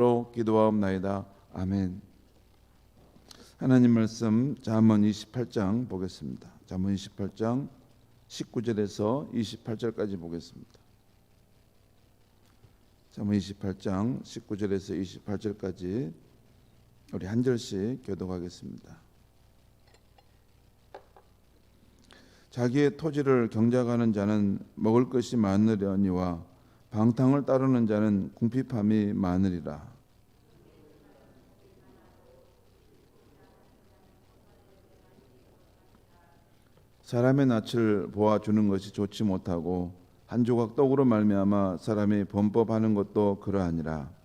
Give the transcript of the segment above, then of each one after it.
로 기도하옵나이다. 아멘. 하나님 말씀 잠언 28장 보겠습니다. 잠언 28장 19절에서 28절까지 보겠습니다. 잠언 28장 19절에서 28절까지 우리 한 절씩 교독하겠습니다. 자기의 토지를 경작하는 자는 먹을 것이 많으려니와 방탕을 따르는 자는 궁핍함이 많으리라. 사람의 낯을 보아주는 것이 좋지 못하고 한 조각 떡으로 말미암아 사람이 범법하는 것도 그러하니라.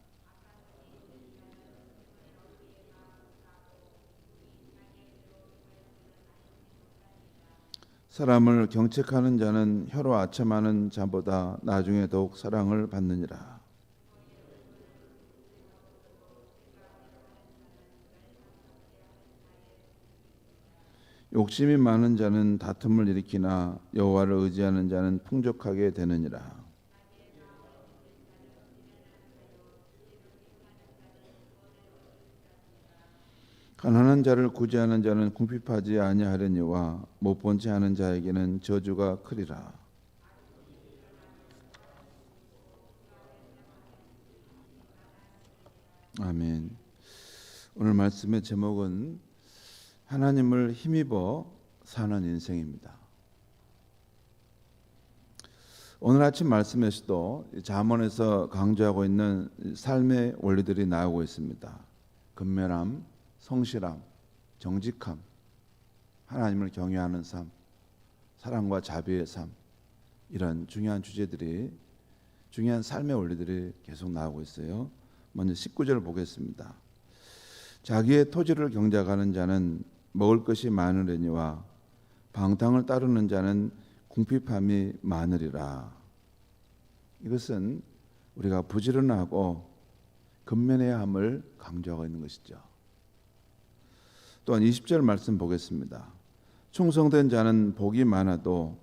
사람을 경책하는 자는 혀로 아첨하는 자보다 나중에 더욱 사랑을 받느니라. 욕심이 많은 자는 다툼을 일으키나 여호와를 의지하는 자는 풍족하게 되느니라. 가난한 자를 구제하는 자는 궁핍하지 아니하려니와 못 본 채 하는 자에게는 저주가 크리라. 아멘. 오늘 말씀의 제목은 하나님을 힘입어 사는 인생입니다. 오늘 아침 말씀에서도 잠언에서 강조하고 있는 삶의 원리들이 나오고 있습니다. 근면함, 성실함, 정직함, 하나님을 경외하는 삶, 사랑과 자비의 삶, 이런 중요한 주제들이, 중요한 삶의 원리들이 계속 나오고 있어요. 먼저 19절 보겠습니다. 자기의 토지를 경작하는 자는 먹을 것이 많으려니와 방탕을 따르는 자는 궁핍함이 많으리라. 이것은 우리가 부지런하고 근면해야 함을 강조하고 있는 것이죠. 또한 20절 말씀 보겠습니다. 충성된 자는 복이 많아도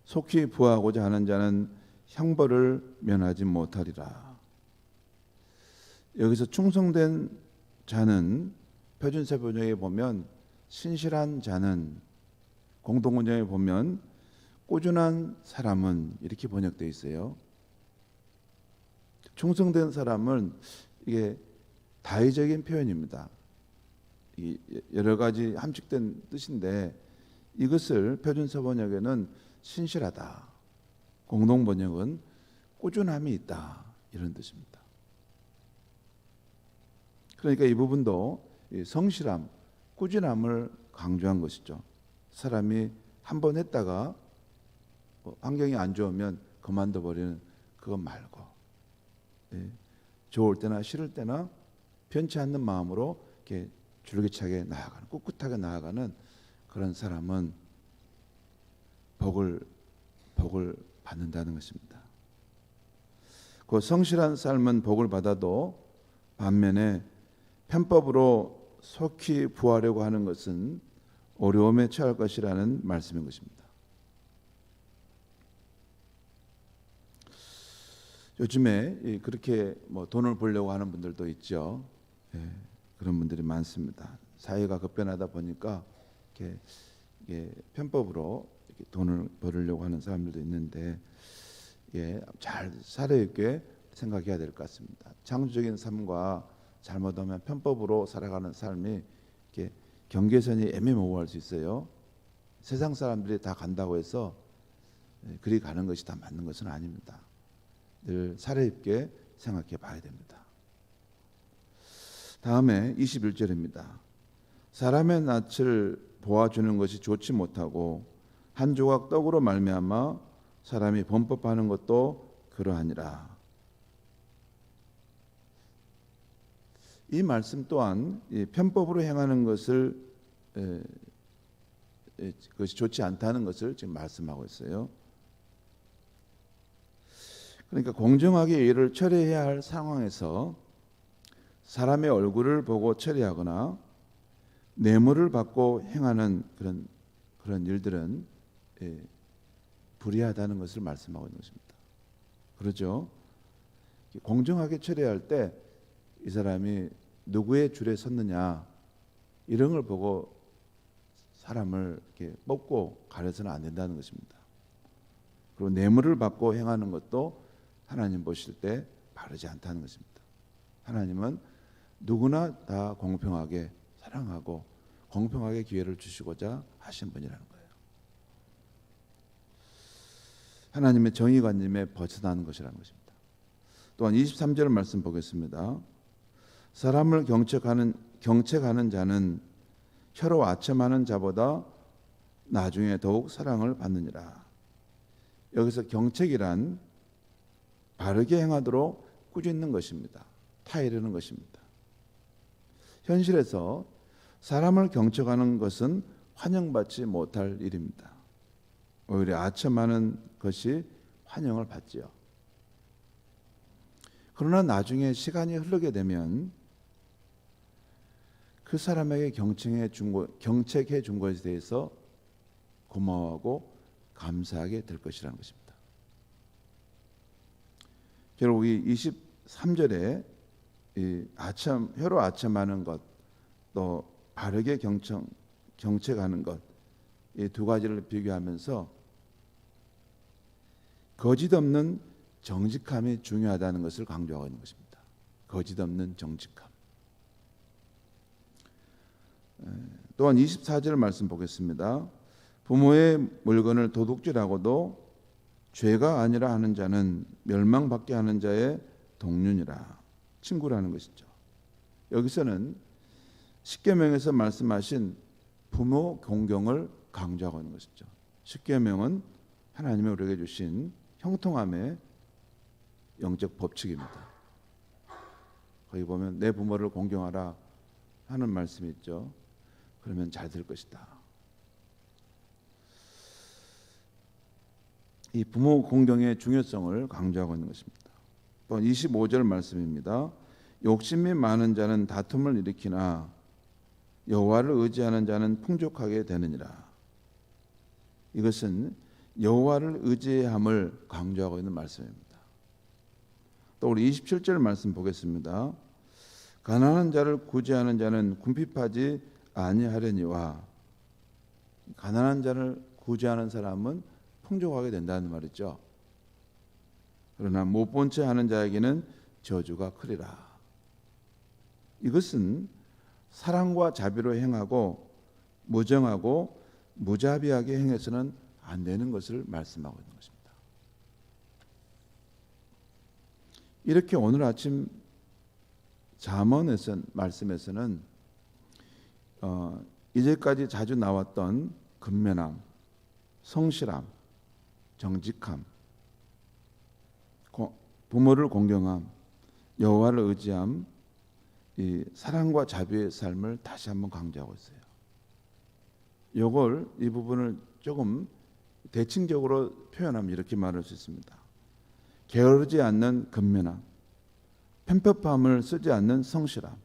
속히 부하고자 하는 자는 형벌을 면하지 못하리라. 여기서 충성된 자는 표준세 번역에 보면 신실한 자는, 공동번역에 보면 꾸준한 사람은 이렇게 번역되어 있어요. 충성된 사람은 이게 다의적인 표현입니다. 여러 가지 함축된 뜻인데 이것을 표준세 번역에는 신실하다, 공동 번역은 꾸준함이 있다, 이런 뜻입니다. 그러니까 이 부분도 성실함, 꾸준함을 강조한 것이죠. 사람이 한 번 했다가 환경이 안 좋으면 그만둬 버리는 그거 말고, 좋을 때나 싫을 때나 편치 않는 마음으로 이렇게 줄기차게 나아가는, 꿋꿋하게 나아가는 그런 사람은 복을 받는다는 것입니다. 그 성실한 삶은 복을 받아도 반면에 편법으로 속히 부하려고 하는 것은 어려움에 처할 것이라는 말씀인 것입니다. 요즘에 그렇게 돈을 벌려고 하는 분들도 있죠. 그런 분들이 많습니다. 사회가 급변하다 보니까 이렇게 편법으로 이렇게 돈을 벌려고 하는 사람들도 있는데, 잘 사려있게 생각해야 될 것 같습니다. 창조적인 삶과 잘못하면 편법으로 살아가는 삶이 이렇게 경계선이 애매모호할 수 있어요. 세상 사람들이 다 간다고 해서 그리 가는 것이 다 맞는 것은 아닙니다. 늘 사려있게 생각해 봐야 됩니다. 다음에 21절입니다. 사람의 낯을 보아주는 것이 좋지 못하고 한 조각 떡으로 말미암아 사람이 범법하는 것도 그러하니라. 이 말씀 또한 편법으로 행하는 것을 그것이 좋지 않다는 것을 지금 말씀하고 있어요. 그러니까 공정하게 일을 처리해야 할 상황에서 사람의 얼굴을 보고 처리하거나 뇌물을 받고 행하는 그런 일들은 불의하다는 것을 말씀하고 있는 것입니다. 그렇죠? 공정하게 처리할 때 이 사람이 누구의 줄에 섰느냐 이런 걸 보고 사람을 이렇게 뽑고 가려서는 안 된다는 것입니다. 그리고 뇌물을 받고 행하는 것도 하나님 보실 때 바르지 않다는 것입니다. 하나님은 누구나 다 공평하게 사랑하고 공평하게 기회를 주시고자 하신 분이라는 거예요. 하나님의 정의관념에 벗어나는 것이라는 것입니다. 또한 23절 말씀 보겠습니다. 사람을 경책하는 자는 혀로 아첨하는 자보다 나중에 더욱 사랑을 받느니라. 여기서 경책이란 바르게 행하도록 꾸짖는 것입니다. 타이르는 것입니다. 현실에서 사람을 경책하는 것은 환영받지 못할 일입니다. 오히려 아첨하는 것이 환영을 받지요. 그러나 나중에 시간이 흐르게 되면 그 사람에게 경책해 준 것에 대해서 고마워하고 감사하게 될 것이라는 것입니다. 결국 이 23절에 혀로 아첨하는 것, 또 바르게 경책하는 것, 이 두 가지를 비교하면서 거짓 없는 정직함이 중요하다는 것을 강조하고 있는 것입니다. 거짓 없는 정직함. 또한 24절 말씀 보겠습니다. 부모의 물건을 도둑질하고도 죄가 아니라 하는 자는 멸망받게 하는 자의 동륜이라. 친구라는 것이죠. 여기서는 십계명에서 말씀하신 부모 공경을 강조하고 있는 것이죠. 십계명은 하나님이 우리에게 주신 형통함의 영적 법칙입니다. 거기 보면 내 부모를 공경하라 하는 말씀이 있죠. 그러면 잘 될 것이다. 이 부모 공경의 중요성을 강조하고 있는 것입니다. 또 25절 말씀입니다. 욕심이 많은 자는 다툼을 일으키나 여호와를 의지하는 자는 풍족하게 되느니라. 이것은 여호와를 의지함을 강조하고 있는 말씀입니다. 또 우리 27절 말씀 보겠습니다. 가난한 자를 구제하는 자는 궁핍하지 아니하려니와. 가난한 자를 구제하는 사람은 풍족하게 된다는 말이죠. 그러나 못 본 채 하는 자에게는 저주가 크리라. 이것은 사랑과 자비로 행하고 무정하고 무자비하게 행해서는 안 되는 것을 말씀하고 있는 것입니다. 이렇게 오늘 아침 잠언에서 말씀에서는 이제까지 자주 나왔던 근면함, 성실함, 정직함, 부모를 공경함, 여호와를 의지함, 이 사랑과 자비의 삶을 다시 한번 강조하고 있어요. 이 부분을 조금 대칭적으로 표현하면 이렇게 말할 수 있습니다. 게으르지 않는 근면함, 편법함을 쓰지 않는 성실함,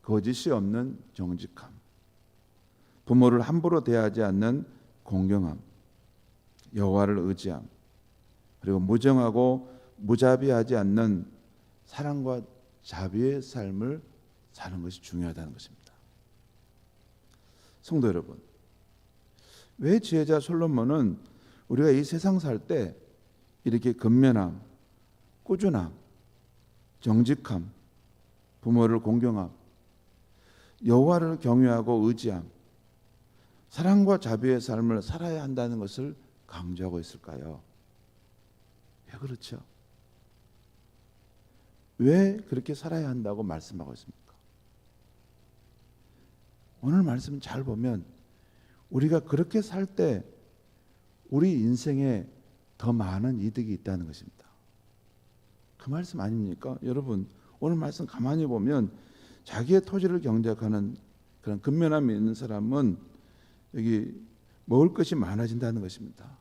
거짓이 없는 정직함, 부모를 함부로 대하지 않는 공경함, 여호와를 의지함, 그리고 무정하고 무자비하지 않는 사랑과 자비의 삶을 사는 것이 중요하다는 것입니다. 성도 여러분, 왜 지혜자 솔로몬은 우리가 이 세상 살 때 이렇게 근면함, 꾸준함, 정직함, 부모를 공경함, 여호와를 경외하고 의지함, 사랑과 자비의 삶을 살아야 한다는 것을 강조하고 있을까요? 왜 그렇죠? 왜 그렇게 살아야 한다고 말씀하고 있습니까? 오늘 말씀 잘 보면 우리가 그렇게 살 때 우리 인생에 더 많은 이득이 있다는 것입니다. 그 말씀 아닙니까? 여러분, 오늘 말씀 가만히 보면 자기의 토지를 경작하는 그런 근면함이 있는 사람은 여기 먹을 것이 많아진다는 것입니다.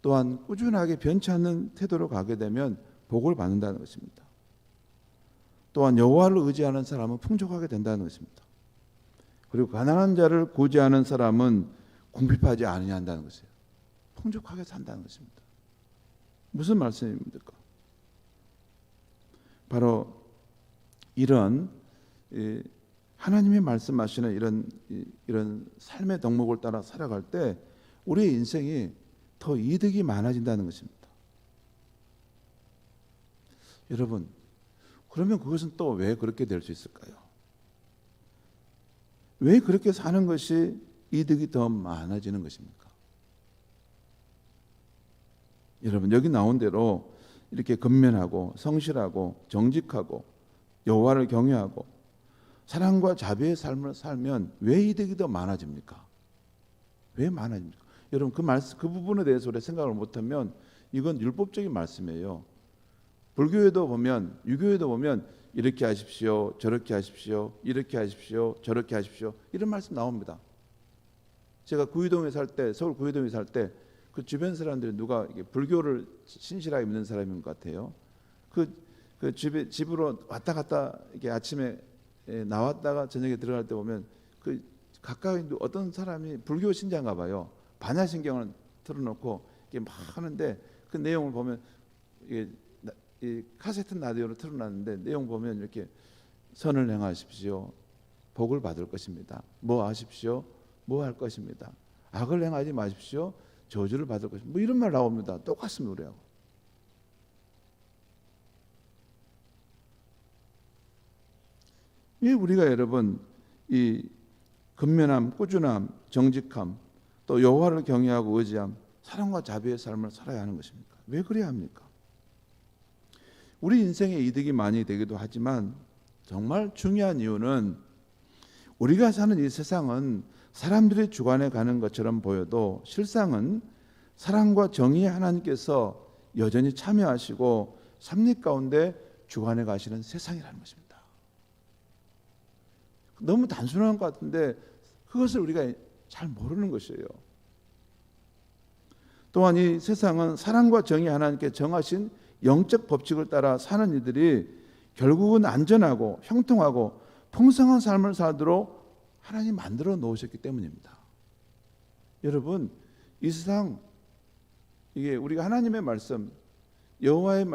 또한 꾸준하게 변치 않는 태도로 가게 되면 복을 받는다는 것입니다. 또한 여호와를 의지하는 사람은 풍족하게 된다는 것입니다. 그리고 가난한 자를 구제하는 사람은 궁핍하지 아니한다는 것이에요. 풍족하게 산다는 것입니다. 무슨 말씀입니까? 바로 이런 하나님이 말씀하시는 이런 삶의 덕목을 따라 살아갈 때 우리의 인생이 더 이득이 많아진다는 것입니다. 여러분, 그러면 그것은 또 왜 그렇게 될 수 있을까요? 왜 그렇게 사는 것이 이득이 더 많아지는 것입니까? 여러분, 여기 나온 대로 이렇게 근면하고 성실하고 정직하고 여호와를 경외하고 사랑과 자비의 삶을 살면 왜 이득이 더 많아집니까? 왜 많아집니까? 여러분, 그 부분에 대해서 우리가 생각을 못하면 이건 율법적인 말씀이에요. 불교에도 보면, 유교에도 보면 이렇게 하십시오, 저렇게 하십시오, 이렇게 하십시오, 저렇게 하십시오, 이런 말씀 나옵니다. 제가 구의동에 살 때, 서울 구의동에 살 때 그 주변 사람들이 누가 불교를 신실하게 믿는 사람인 것 같아요. 그 집으로 왔다 갔다 이렇게 아침에 나왔다가 저녁에 들어갈 때 보면 그 가까이 어떤 사람이 불교 신자인가 봐요. 반야신경을 틀어놓고 이게 막 하는데 그 내용을 보면 이 카세트 라디오를 틀어놨는데 내용 보면 이렇게 선을 행하십시오, 복을 받을 것입니다. 뭐 하십시오, 뭐 할 것입니다. 악을 행하지 마십시오, 저주를 받을 것입니다. 뭐 이런 말 나옵니다. 똑같습니다, 우리하고. 왜 우리가 여러분 이 근면함, 꾸준함, 정직함, 또 여호와를 경외하고 의지함, 사랑과 자비의 삶을 살아야 하는 것입니까? 왜 그래야 합니까? 우리 인생에 이득이 많이 되기도 하지만 정말 중요한 이유는 우리가 사는 이 세상은 사람들이 주관해 가는 것처럼 보여도 실상은 사랑과 정의의 하나님께서 여전히 참여하시고 섭리 가운데 주관해 가시는 세상이라는 것입니다. 너무 단순한 것 같은데 그것을 우리가 잘 모르는 것이에요. 또한 이 세상은 사랑과 정의 하나님께 정하신 영적 법칙을 따라 사는 이들이 결국은 안전하고 형통하고 풍성한 삶을 살도록 하나님 만들어 놓으셨기 때문입니다. 여러분, 이 세상 이게 우리가 하나님의 말씀, 여호와의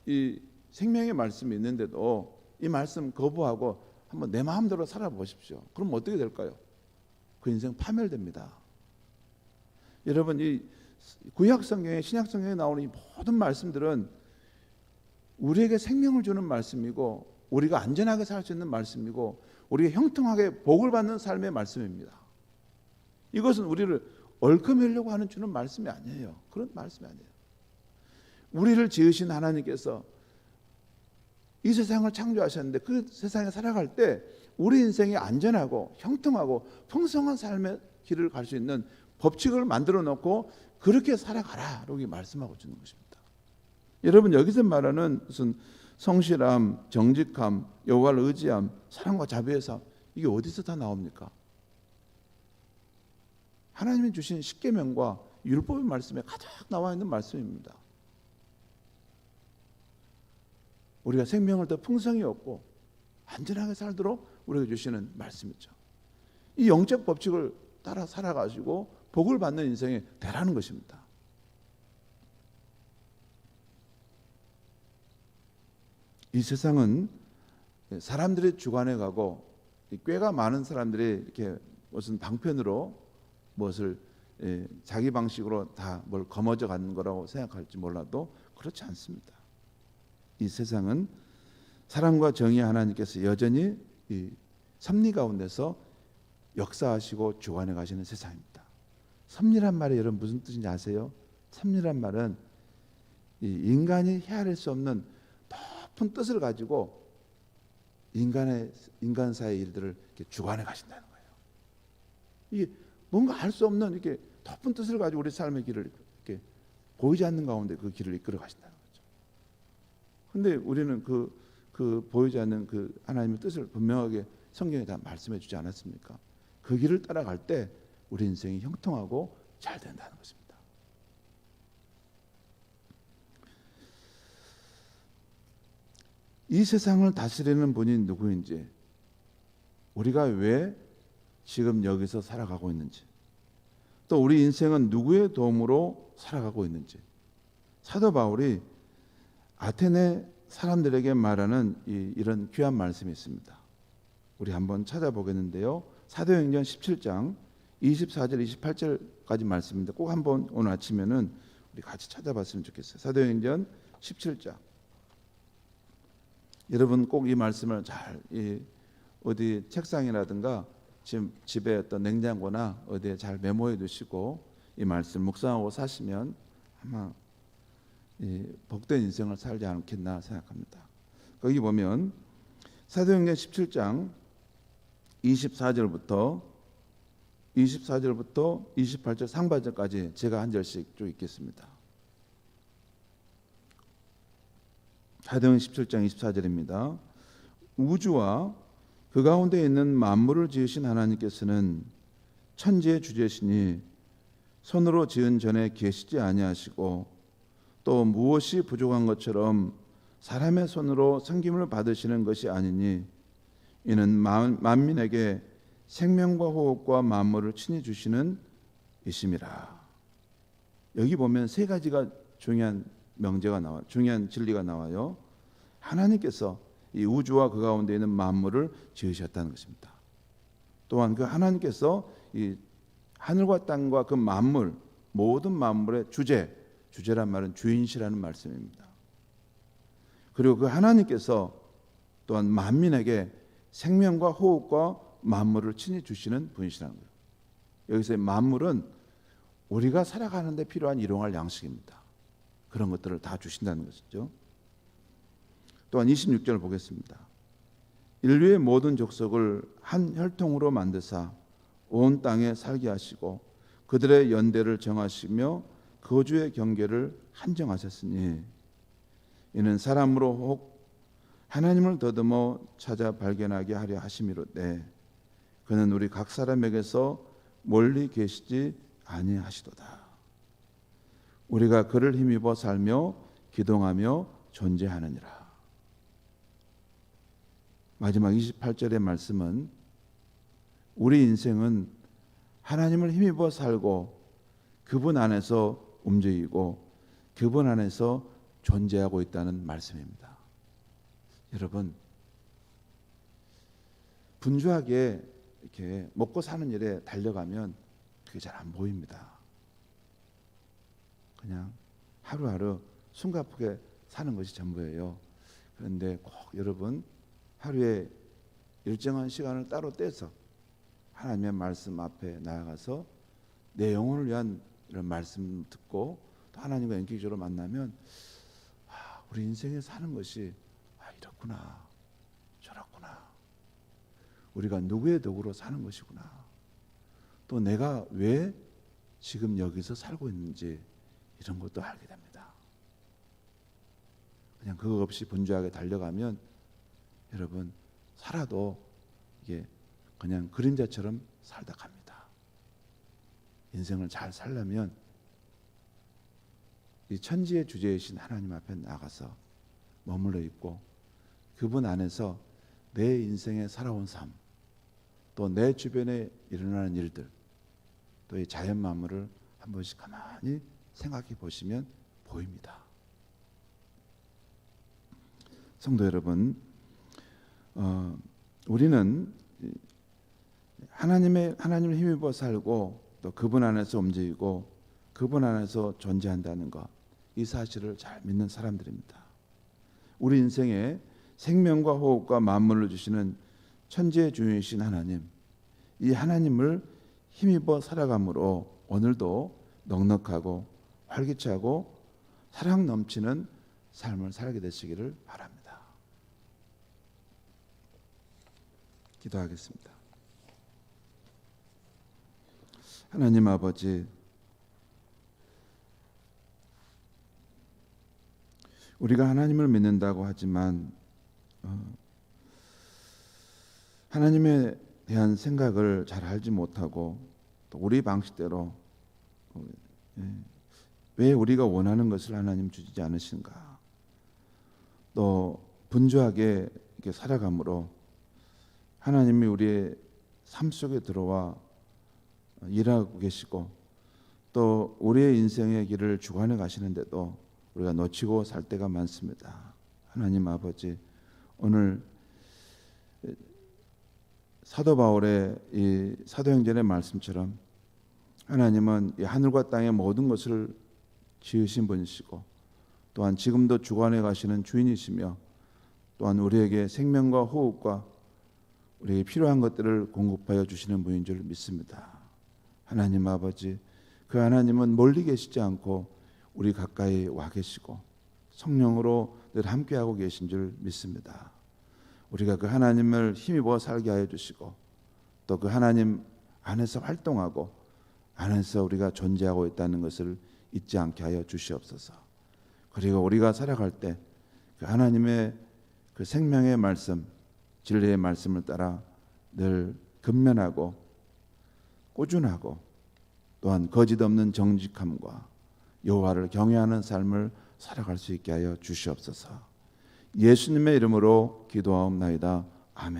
이 생명의 말씀이 있는데도 이 말씀 거부하고 한번 내 마음대로 살아보십시오. 그럼 어떻게 될까요? 그 인생 파멸됩니다. 여러분, 이 구약 성경에 신약 성경에 나오는 이 모든 말씀들은 우리에게 생명을 주는 말씀이고 우리가 안전하게 살 수 있는 말씀이고 우리가 형통하게 복을 받는 삶의 말씀입니다. 이것은 우리를 얽혀매려고 하는 주는 말씀이 아니에요. 그런 말씀이 아니에요. 우리를 지으신 하나님께서 이 세상을 창조하셨는데 그 세상에 살아갈 때 우리 인생이 안전하고 형통하고 풍성한 삶의 길을 갈 수 있는 법칙을 만들어 놓고 그렇게 살아가라 라고 말씀하고 주는 것입니다. 여러분, 여기서 말하는 무슨 성실함, 정직함, 여호와를 의지함, 사랑과 자비의 삶, 이게 어디서 다 나옵니까? 하나님이 주신 십계명과 율법의 말씀에 가득 나와 있는 말씀입니다. 우리가 생명을 더 풍성히 얻고 안전하게 살도록 우리에게 주시는 말씀이죠. 이 영적 법칙을 따라 살아가지고 복을 받는 인생이 되라는 것입니다. 이 세상은 사람들이 주관해 가고 꾀가 많은 사람들이 이렇게 무슨 방편으로 무엇을 자기 방식으로 다 뭘 거머져 가는 거라고 생각할지 몰라도 그렇지 않습니다. 이 세상은 사랑과 정의 하나님께서 여전히 이 섭리 가운데서 역사하시고 주관해 가시는 세상입니다. 섭리란 말이 여러분 무슨 뜻인지 아세요? 섭리란 말은 이 인간이 헤아릴 수 없는 높은 뜻을 가지고 인간사의 일들을 이렇게 주관해 가신다는 거예요. 이게 뭔가 알 수 없는 이렇게 높은 뜻을 가지고 우리 삶의 길을 이렇게 보이지 않는 가운데 그 길을 이끌어 가신다는 거죠. 근데 우리는 그 보이지 않는 그 하나님의 뜻을 분명하게 성경에 다 말씀해 주지 않았습니까? 그 길을 따라갈 때 우리 인생이 형통하고 잘 된다는 것입니다. 이 세상을 다스리는 분이 누구인지, 우리가 왜 지금 여기서 살아가고 있는지, 또 우리 인생은 누구의 도움으로 살아가고 있는지, 사도 바울이 아테네 사람들에게 말하는 이런 귀한 말씀이 있습니다. 우리 한번 찾아보겠는데요. 사도행전 17장 24절 28절까지 말씀입니다. 꼭 한번 오늘 아침에는 우리 같이 찾아봤으면 좋겠어요. 사도행전 17장. 여러분 꼭 이 말씀을 잘 어디 책상이라든가 지금 집에 어떤 냉장고나 어디에 잘 메모해 두시고 이 말씀 묵상하고 사시면 아마 복된 인생을 살지 않겠나 생각합니다. 거기 보면 사도행전 17장 24절부터 28절 상반절까지 제가 한 절씩 쭉 읽겠습니다. 사도행전 17장 24절입니다. 우주와 그 가운데 있는 만물을 지으신 하나님께서는 천지의 주제시니 손으로 지은 전에 계시지 아니하시고 또 무엇이 부족한 것처럼 사람의 손으로 섬김을 받으시는 것이 아니니 이는 만민에게 생명과 호흡과 만물을 친히 주시는 이심이라. 여기 보면 세 가지가 중요한 명제가 나와, 중요한 진리가 나와요. 하나님께서 이 우주와 그 가운데 있는 만물을 지으셨다는 것입니다. 또한 그 하나님께서 이 하늘과 땅과 그 만물, 모든 만물의 주제란 말은 주인이시라는 말씀입니다. 그리고 그 하나님께서 또한 만민에게 생명과 호흡과 만물을 친히 주시는 분이시라는 거예요. 여기서 만물은 우리가 살아가는 데 필요한 일용할 양식입니다. 그런 것들을 다 주신다는 것이죠. 또한 26절 보겠습니다. 인류의 모든 족속을 한 혈통으로 만드사 온 땅에 살게 하시고 그들의 연대를 정하시며 거주의 경계를 한정하셨으니 이는 사람으로 혹 하나님을 더듬어 찾아 발견하게 하려 하심이로되 그는 우리 각 사람에게서 멀리 계시지 아니하시도다. 우리가 그를 힘입어 살며 기동하며 존재하느니라. 마지막 28절의 말씀은 우리 인생은 하나님을 힘입어 살고 그분 안에서 움직이고 그분 안에서 존재하고 있다는 말씀입니다. 여러분, 분주하게 이렇게 먹고 사는 일에 달려가면 그게 잘 안 보입니다. 그냥 하루하루 숨가쁘게 사는 것이 전부예요. 그런데 꼭 여러분 하루에 일정한 시간을 따로 떼서 하나님의 말씀 앞에 나아가서 내 영혼을 위한 이런 말씀 듣고 또 하나님과 인격적으로 만나면 우리 인생에 사는 것이 이렇구나 저렇구나, 우리가 누구의 덕으로 사는 것이구나, 또 내가 왜 지금 여기서 살고 있는지 이런 것도 알게 됩니다. 그냥 그거 없이 분주하게 달려가면 여러분 살아도 이게 그냥 그림자처럼 살다 갑니다. 인생을 잘 살려면 이 천지의 주제이신 하나님 앞에 나가서 머물러 있고 그분 안에서 내 인생에 살아온 삶, 또 내 주변에 일어나는 일들, 또 이 자연 만물을 한 번씩 가만히 생각해 보시면 보입니다. 성도 여러분, 우리는 하나님을 힘입어 살고 또 그분 안에서 움직이고 그분 안에서 존재한다는 것, 이 사실을 잘 믿는 사람들입니다. 우리 인생에 생명과 호흡과 만물을 주시는 천지의 주인이신 하나님, 이 하나님을 힘입어 살아감으로 오늘도 넉넉하고 활기차고 사랑 넘치는 삶을 살게 되시기를 바랍니다. 기도하겠습니다. 하나님 아버지, 우리가 하나님을 믿는다고 하지만 하나님에 대한 생각을 잘 알지 못하고 또 우리 방식대로 왜 우리가 원하는 것을 하나님 주지 않으신가, 또 분주하게 이렇게 살아감으로 하나님이 우리의 삶 속에 들어와 일하고 계시고 또 우리의 인생의 길을 주관해 가시는데도 우리가 놓치고 살 때가 많습니다. 하나님 아버지, 오늘 사도 바울의 이 사도행전의 말씀처럼 하나님은 이 하늘과 땅의 모든 것을 지으신 분이시고 또한 지금도 주관해 가시는 주인이시며 또한 우리에게 생명과 호흡과 우리에게 필요한 것들을 공급하여 주시는 분인 줄 믿습니다. 하나님 아버지, 그 하나님은 멀리 계시지 않고 우리 가까이 와 계시고 성령으로 늘 함께하고 계신 줄 믿습니다. 우리가 그 하나님을 힘입어 살게 하여 주시고 또 그 하나님 안에서 활동하고 안에서 우리가 존재하고 있다는 것을 잊지 않게 하여 주시옵소서. 그리고 우리가 살아갈 때 그 하나님의 그 생명의 말씀, 진리의 말씀을 따라 늘 근면하고 꾸준하고 또한 거짓 없는 정직함과 여호와를 경외하는 삶을 살아갈 수 있게 하여 주시옵소서. 예수님의 이름으로 기도하옵나이다. 아멘.